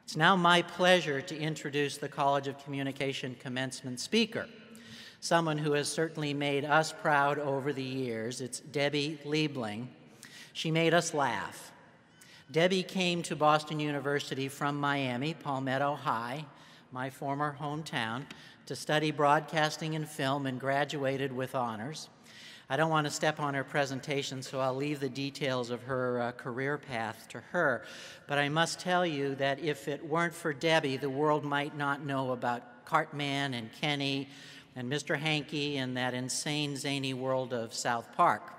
It's now my pleasure to introduce the College of Communication Commencement speaker, someone who has certainly made us proud over the years. It's Debbie Liebling. She made us laugh. Debbie came to Boston University from Miami, Palmetto High, my former hometown, to study broadcasting and film and graduated with honors. I don't want to step on her presentation, so I'll leave the details of her career path to her. But I must tell you that if it weren't for Debbie, the world might not know about Cartman and Kenny and Mr. Hankey and that insane, zany world of South Park.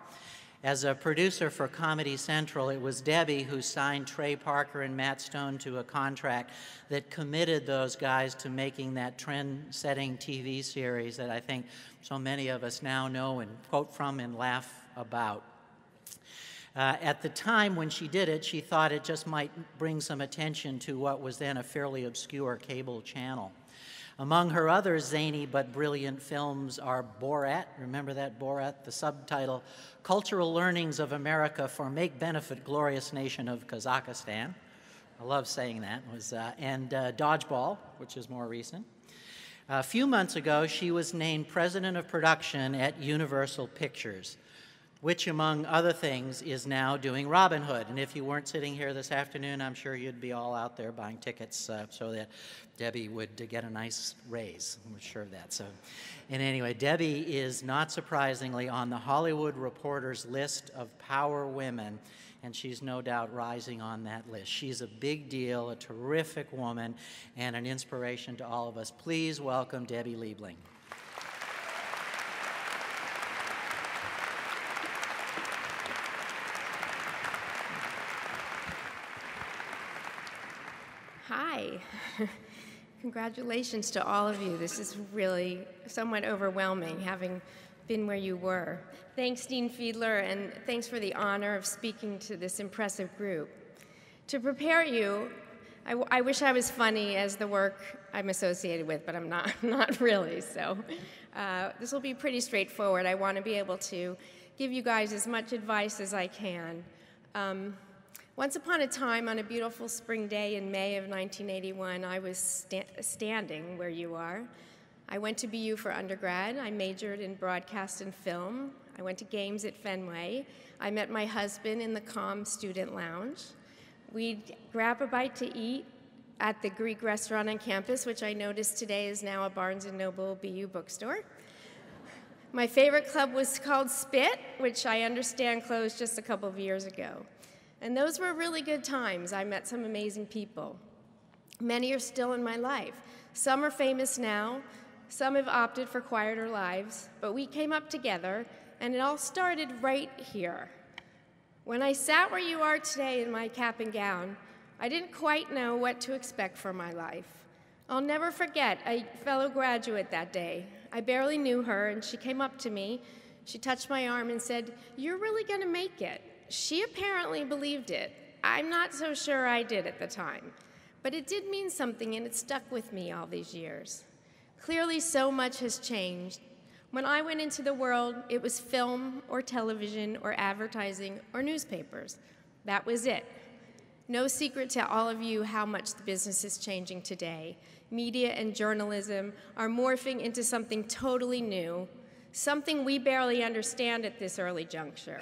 As a producer for Comedy Central, it was Debbie who signed Trey Parker and Matt Stone to a contract that committed those guys to making that trend-setting TV series that I think so many of us now know and quote from and laugh about. At the time when she did it, she thought it just might bring some attention to what was then a fairly obscure cable channel. Among her other zany but brilliant films are Borat, remember that Borat? The subtitle, Cultural Learnings of America for Make Benefit Glorious Nation of Kazakhstan. I love saying that. And Dodgeball, which is more recent. A few months ago, she was named President of Production at Universal Pictures, which, among other things, is now doing Robin Hood. And if you weren't sitting here this afternoon, I'm sure you'd be all out there buying tickets so that Debbie would get a nice raise. I'm sure of that. So, and anyway, Debbie is, not surprisingly, on the Hollywood Reporter's list of power women, and she's no doubt rising on that list. She's a big deal, a terrific woman, and an inspiration to all of us. Please welcome Debbie Liebling. Hi. Congratulations to all of you. This is really somewhat overwhelming, having been where you were. Thanks, Dean Fiedler, and thanks for the honor of speaking to this impressive group. To prepare you, I wish I was funny as the work I'm associated with, but I'm not really. So this will be pretty straightforward. I want to be able to give you guys as much advice as I can. Once upon a time, on a beautiful spring day in May of 1981, I was standing where you are. I went to BU for undergrad. I majored in broadcast and film. I went to games at Fenway. I met my husband in the COM student lounge. We'd grab a bite to eat at the Greek restaurant on campus, which I noticed today is now a Barnes & Noble BU bookstore. My favorite club was called Spit, which I understand closed just a couple of years ago. And those were really good times. I met some amazing people. Many are still in my life. Some are famous now. Some have opted for quieter lives. But we came up together, and it all started right here. When I sat where you are today in my cap and gown, I didn't quite know what to expect from my life. I'll never forget a fellow graduate that day. I barely knew her, and she came up to me. She touched my arm and said, "You're really going to make it." She apparently believed it. I'm not so sure I did at the time, but it did mean something, and it stuck with me all these years. Clearly, so much has changed. When I went into the world, it was film or television or advertising or newspapers. That was it. No secret to all of you how much the business is changing today. Media and journalism are morphing into something totally new, something we barely understand at this early juncture.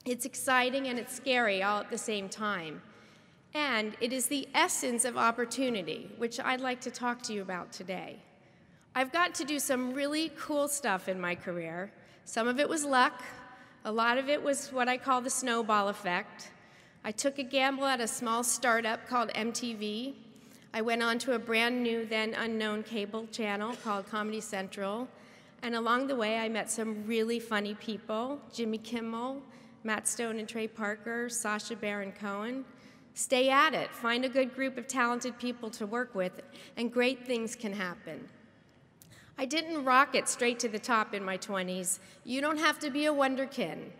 It's exciting and it's scary all at the same time. And it is the essence of opportunity, which I'd like to talk to you about today. I've got to do some really cool stuff in my career. Some of it was luck. A lot of it was what I call the snowball effect. I took a gamble at a small startup called MTV. I went on to a brand new, then unknown cable channel called Comedy Central. And along the way, I met some really funny people, Jimmy Kimmel, Matt Stone and Trey Parker, Sacha Baron Cohen. Stay at it. Find a good group of talented people to work with, and great things can happen. I didn't rocket straight to the top in my 20s. You don't have to be a wonderkin.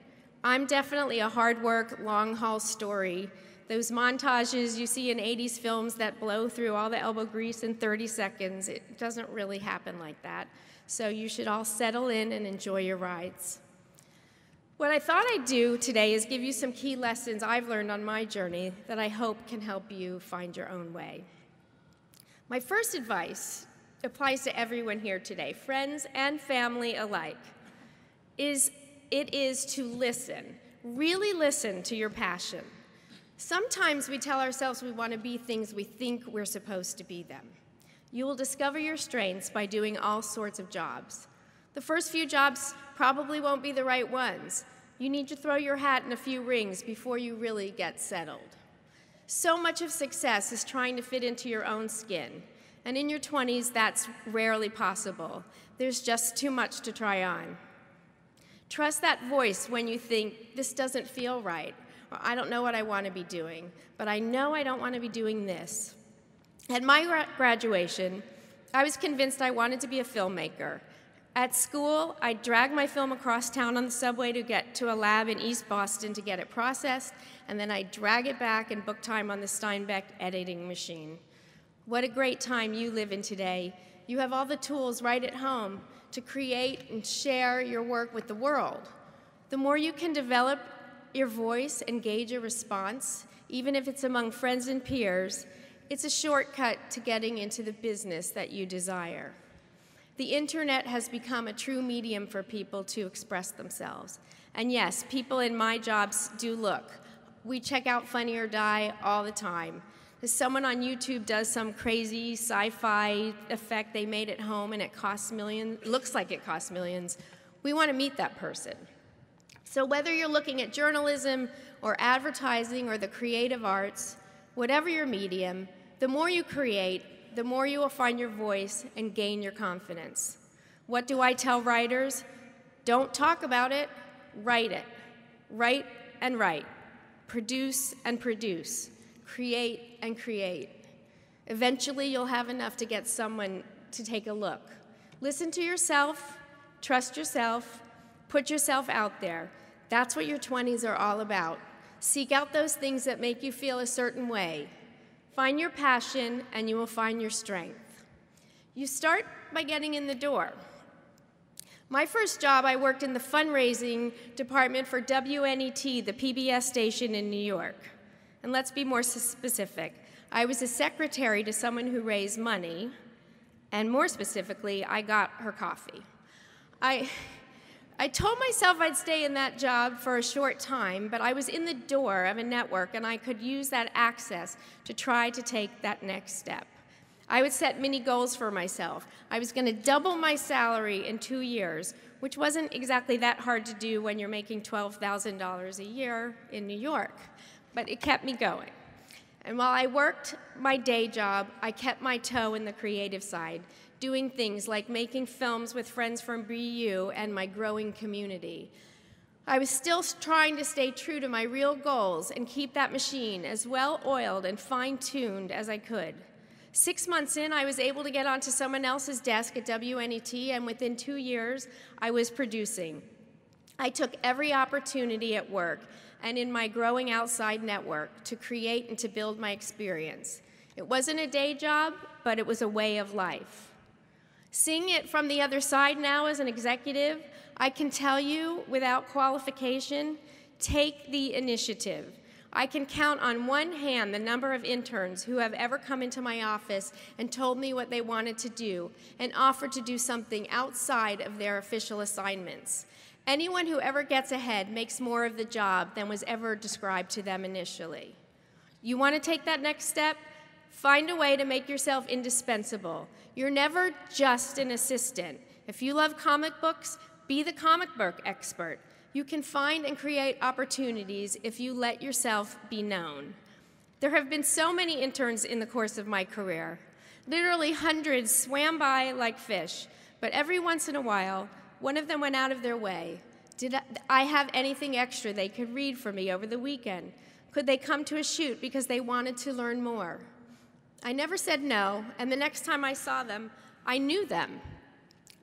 I'm definitely a hard work, long-haul story. Those montages you see in 80s films that blow through all the elbow grease in 30 seconds, it doesn't really happen like that. So you should all settle in and enjoy your rides. What I thought I'd do today is give you some key lessons I've learned on my journey that I hope can help you find your own way. My first advice applies to everyone here today, friends and family alike. It is to listen. Really listen to your passion. Sometimes we tell ourselves we want to be things we think we're supposed to be them. You will discover your strengths by doing all sorts of jobs. The first few jobs probably won't be the right ones. You need to throw your hat in a few rings before you really get settled. So much of success is trying to fit into your own skin. And in your 20s, that's rarely possible. There's just too much to try on. Trust that voice when you think, this doesn't feel right, or I don't know what I want to be doing, but I know I don't want to be doing this. At my graduation, I was convinced I wanted to be a filmmaker. At school, I'd drag my film across town on the subway to get to a lab in East Boston to get it processed, and then I'd drag it back and book time on the Steinbeck editing machine. What a great time you live in today. You have all the tools right at home to create and share your work with the world. The more you can develop your voice and gauge a response, even if it's among friends and peers, it's a shortcut to getting into the business that you desire. The internet has become a true medium for people to express themselves. And yes, people in my jobs do look. We check out Funny or Die all the time. If someone on YouTube does some crazy sci-fi effect they made at home and it costs millions, looks like it costs millions, we want to meet that person. So whether you're looking at journalism or advertising or the creative arts, whatever your medium, the more you create, the more you will find your voice and gain your confidence. What do I tell writers? Don't talk about it, write it. Write and write. Produce and produce. Create and create. Eventually, you'll have enough to get someone to take a look. Listen to yourself, trust yourself, put yourself out there. That's what your 20s are all about. Seek out those things that make you feel a certain way. Find your passion, and you will find your strength. You start by getting in the door. My first job, I worked in the fundraising department for WNET, the PBS station in New York. And let's be more specific. I was a secretary to someone who raised money, and more specifically, I got her coffee. I told myself I'd stay in that job for a short time, but I was in the door of a network, and I could use that access to try to take that next step. I would set mini goals for myself. I was going to double my salary in 2 years, which wasn't exactly that hard to do when you're making $12,000 a year in New York, but it kept me going. And while I worked my day job, I kept my toe in the creative side, doing things like making films with friends from BU and my growing community. I was still trying to stay true to my real goals and keep that machine as well-oiled and fine-tuned as I could. 6 months in, I was able to get onto someone else's desk at WNET, and within 2 years, I was producing. I took every opportunity at work and in my growing outside network to create and to build my experience. It wasn't a day job, but it was a way of life. Seeing it from the other side now as an executive, I can tell you without qualification, take the initiative. I can count on one hand the number of interns who have ever come into my office and told me what they wanted to do and offered to do something outside of their official assignments. Anyone who ever gets ahead makes more of the job than was ever described to them initially. You want to take that next step? Find a way to make yourself indispensable. You're never just an assistant. If you love comic books, be the comic book expert. You can find and create opportunities if you let yourself be known. There have been so many interns in the course of my career. Literally hundreds swam by like fish, but every once in a while, one of them went out of their way. Did I have anything extra they could read for me over the weekend? Could they come to a shoot because they wanted to learn more? I never said no, and the next time I saw them, I knew them.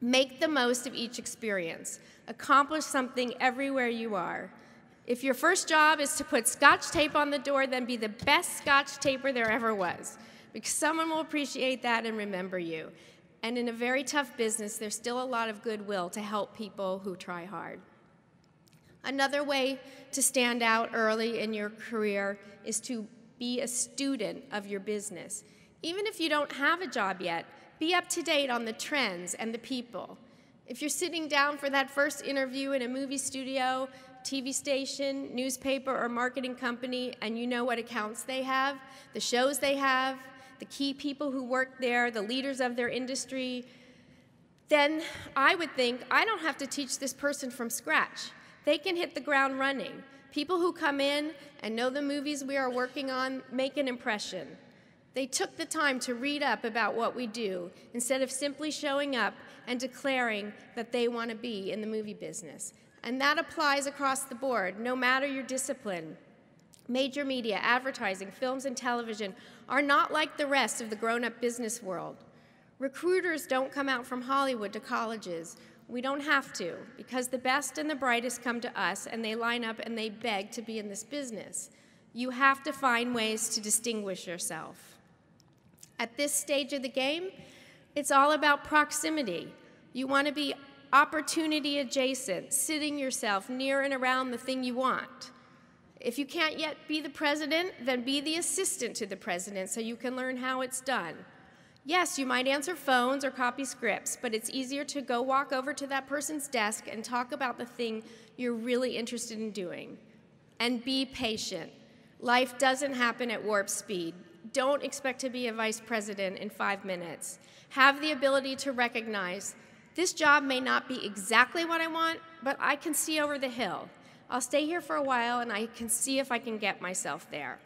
Make the most of each experience. Accomplish something everywhere you are. If your first job is to put Scotch tape on the door, then be the best Scotch taper there ever was, because someone will appreciate that and remember you. And in a very tough business, there's still a lot of goodwill to help people who try hard. Another way to stand out early in your career is to be a student of your business. Even if you don't have a job yet, be up to date on the trends and the people. If you're sitting down for that first interview in a movie studio, TV station, newspaper, or marketing company, and you know what accounts they have, the shows they have, the key people who work there, the leaders of their industry, then I would think, I don't have to teach this person from scratch. They can hit the ground running. People who come in and know the movies we are working on make an impression. They took the time to read up about what we do instead of simply showing up and declaring that they want to be in the movie business. And that applies across the board, no matter your discipline. Major media, advertising, films, and television are not like the rest of the grown-up business world. Recruiters don't come out from Hollywood to colleges. We don't have to, because the best and the brightest come to us, and they line up and they beg to be in this business. You have to find ways to distinguish yourself. At this stage of the game, it's all about proximity. You want to be opportunity adjacent, sitting yourself near and around the thing you want. If you can't yet be the president, then be the assistant to the president so you can learn how it's done. Yes, you might answer phones or copy scripts, but it's easier to go walk over to that person's desk and talk about the thing you're really interested in doing. And be patient. Life doesn't happen at warp speed. Don't expect to be a vice president in 5 minutes. Have the ability to recognize, this job may not be exactly what I want, but I can see over the hill. I'll stay here for a while and I can see if I can get myself there.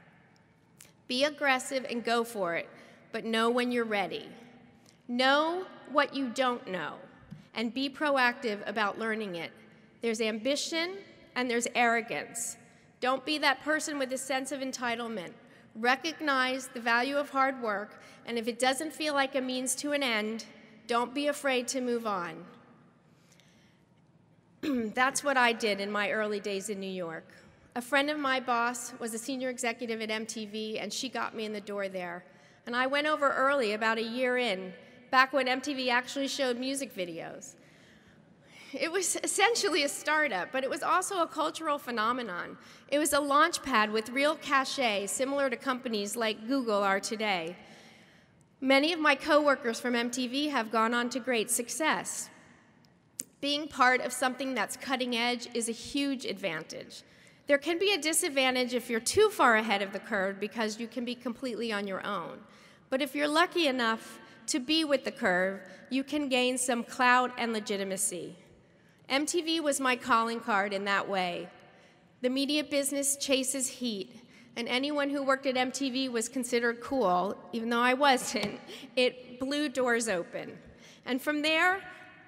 Be aggressive and go for it, but know when you're ready. Know what you don't know and be proactive about learning it. There's ambition and there's arrogance. Don't be that person with a sense of entitlement. Recognize the value of hard work, and if it doesn't feel like a means to an end, don't be afraid to move on. That's what I did in my early days in New York. A friend of my boss was a senior executive at MTV, and she got me in the door there. And I went over early, about a year in, back when MTV actually showed music videos. It was essentially a startup, but it was also a cultural phenomenon. It was a launch pad with real cachet, similar to companies like Google are today. Many of my coworkers from MTV have gone on to great success. Being part of something that's cutting edge is a huge advantage. There can be a disadvantage if you're too far ahead of the curve because you can be completely on your own. But if you're lucky enough to be with the curve, you can gain some clout and legitimacy. MTV was my calling card in that way. The media business chases heat, and anyone who worked at MTV was considered cool, even though I wasn't. It blew doors open. And from there,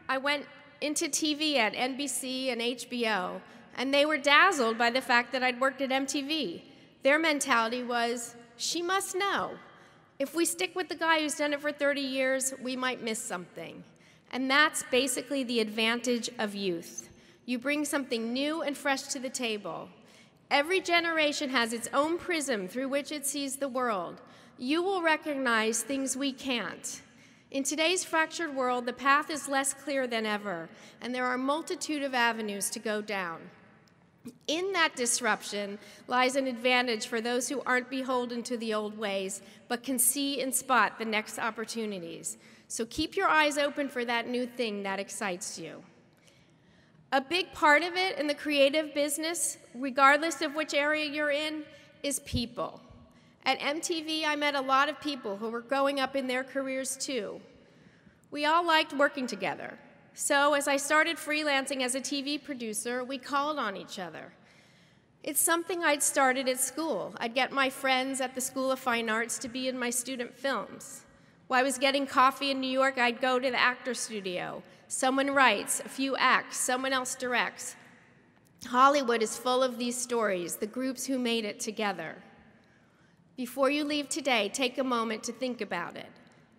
I went into TV at NBC and HBO, and they were dazzled by the fact that I'd worked at MTV. Their mentality was, she must know. If we stick with the guy who's done it for 30 years, we might miss something. And that's basically the advantage of youth. You bring something new and fresh to the table. Every generation has its own prism through which it sees the world. You will recognize things we can't. In today's fractured world, the path is less clear than ever, and there are a multitude of avenues to go down. In that disruption lies an advantage for those who aren't beholden to the old ways, but can see and spot the next opportunities. So keep your eyes open for that new thing that excites you. A big part of it in the creative business, regardless of which area you're in, is people. At MTV, I met a lot of people who were growing up in their careers too. We all liked working together. So as I started freelancing as a TV producer, we called on each other. It's something I'd started at school. I'd get my friends at the School of Fine Arts to be in my student films. While I was getting coffee in New York, I'd go to the actor studio. Someone writes, a few acts, someone else directs. Hollywood is full of these stories, the groups who made it together. Before you leave today, take a moment to think about it.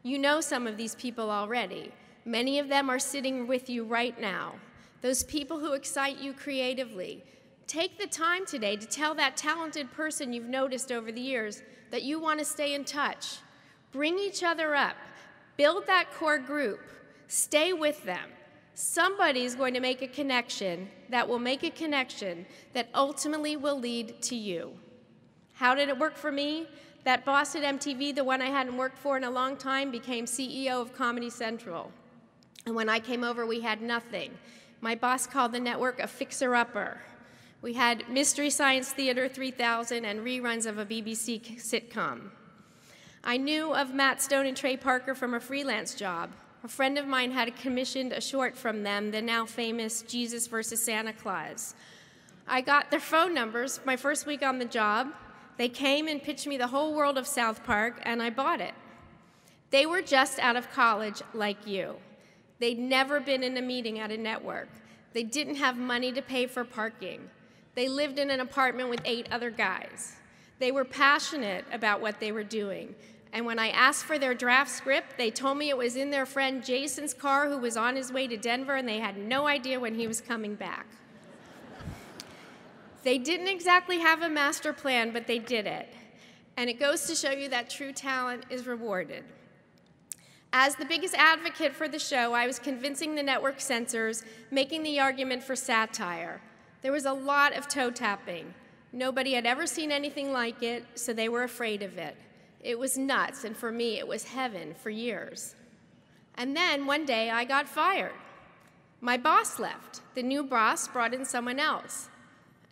You know some of these people already. Many of them are sitting with you right now. Those people who excite you creatively. Take the time today to tell that talented person you've noticed over the years that you want to stay in touch. Bring each other up. Build that core group. Stay with them. Somebody's going to make a connection that will make a connection that ultimately will lead to you. How did it work for me? That boss at MTV, the one I hadn't worked for in a long time, became CEO of Comedy Central. And when I came over, we had nothing. My boss called the network a fixer-upper. We had Mystery Science Theater 3000 and reruns of a BBC sitcom. I knew of Matt Stone and Trey Parker from a freelance job. A friend of mine had commissioned a short from them, the now famous Jesus versus Santa Claus. I got their phone numbers my first week on the job. They came and pitched me the whole world of South Park, and I bought it. They were just out of college like you. They'd never been in a meeting at a network. They didn't have money to pay for parking. They lived in an apartment with 8 other guys. They were passionate about what they were doing. And when I asked for their draft script, they told me it was in their friend Jason's car, who was on his way to Denver, and they had no idea when he was coming back. They didn't exactly have a master plan, but they did it. And it goes to show you that true talent is rewarded. As the biggest advocate for the show, I was convincing the network censors, making the argument for satire. There was a lot of toe tapping. Nobody had ever seen anything like it, so they were afraid of it. It was nuts, and for me, it was heaven for years. And then one day, I got fired. My boss left. The new boss brought in someone else.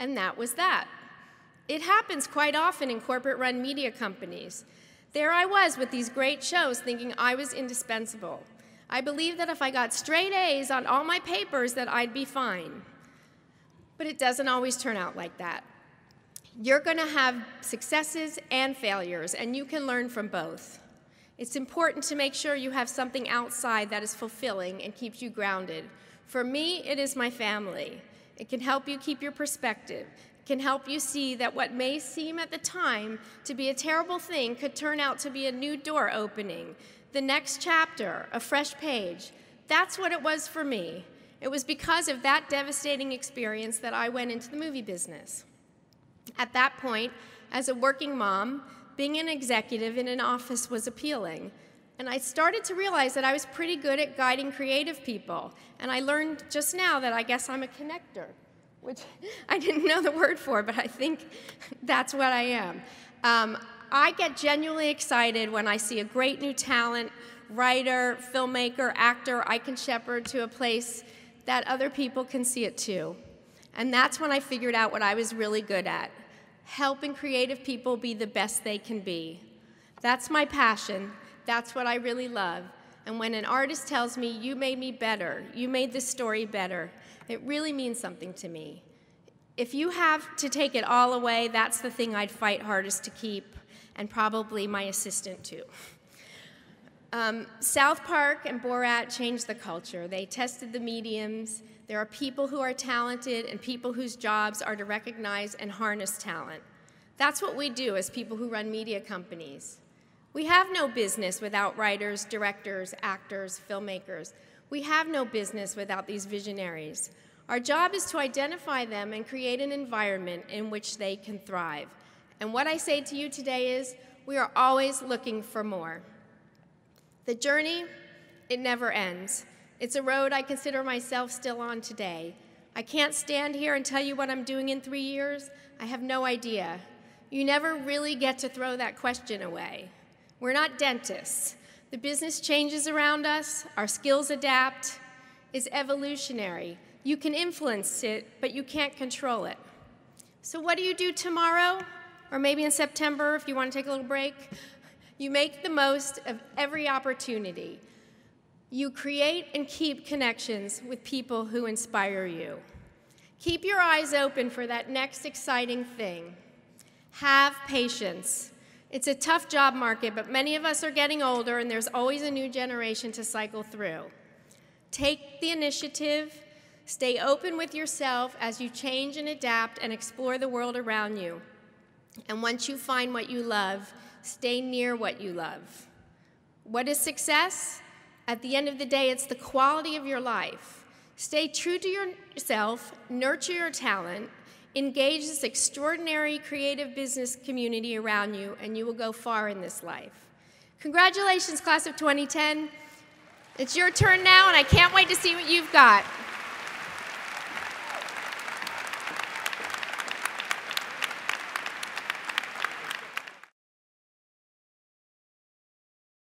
And that was that. It happens quite often in corporate-run media companies. There I was with these great shows thinking I was indispensable. I believed that if I got straight A's on all my papers that I'd be fine. But it doesn't always turn out like that. You're going to have successes and failures, and you can learn from both. It's important to make sure you have something outside that is fulfilling and keeps you grounded. For me, it is my family. It can help you keep your perspective. It can help you see that what may seem at the time to be a terrible thing could turn out to be a new door opening, the next chapter, a fresh page. That's what it was for me. It was because of that devastating experience that I went into the movie business. At that point, as a working mom, being an executive in an office was appealing. And I started to realize that I was pretty good at guiding creative people. And I learned just now that I guess I'm a connector, which I didn't know the word for, but I think that's what I am. I get genuinely excited when I see a great new talent, writer, filmmaker, actor, I can shepherd to a place that other people can see it too. And that's when I figured out what I was really good at, helping creative people be the best they can be. That's my passion. That's what I really love. And when an artist tells me, you made me better, you made this story better, it really means something to me. If you have to take it all away, that's the thing I'd fight hardest to keep, and probably my assistant too. South Park and Borat changed the culture. They tested the mediums. There are people who are talented and people whose jobs are to recognize and harness talent. That's what we do as people who run media companies. We have no business without writers, directors, actors, filmmakers. We have no business without these visionaries. Our job is to identify them and create an environment in which they can thrive. And what I say to you today is, we are always looking for more. The journey, it never ends. It's a road I consider myself still on today. I can't stand here and tell you what I'm doing in 3 years. I have no idea. You never really get to throw that question away. We're not dentists. The business changes around us. Our skills adapt. It's evolutionary. You can influence it, but you can't control it. So what do you do tomorrow? Or maybe in September if you want to take a little break? You make the most of every opportunity. You create and keep connections with people who inspire you. Keep your eyes open for that next exciting thing. Have patience. It's a tough job market, but many of us are getting older, and there's always a new generation to cycle through. Take the initiative. Stay open with yourself as you change and adapt and explore the world around you. And once you find what you love, stay near what you love. What is success? At the end of the day, it's the quality of your life. Stay true to yourself, nurture your talent, engage this extraordinary creative business community around you, and you will go far in this life. Congratulations, class of 2010. It's your turn now, and I can't wait to see what you've got.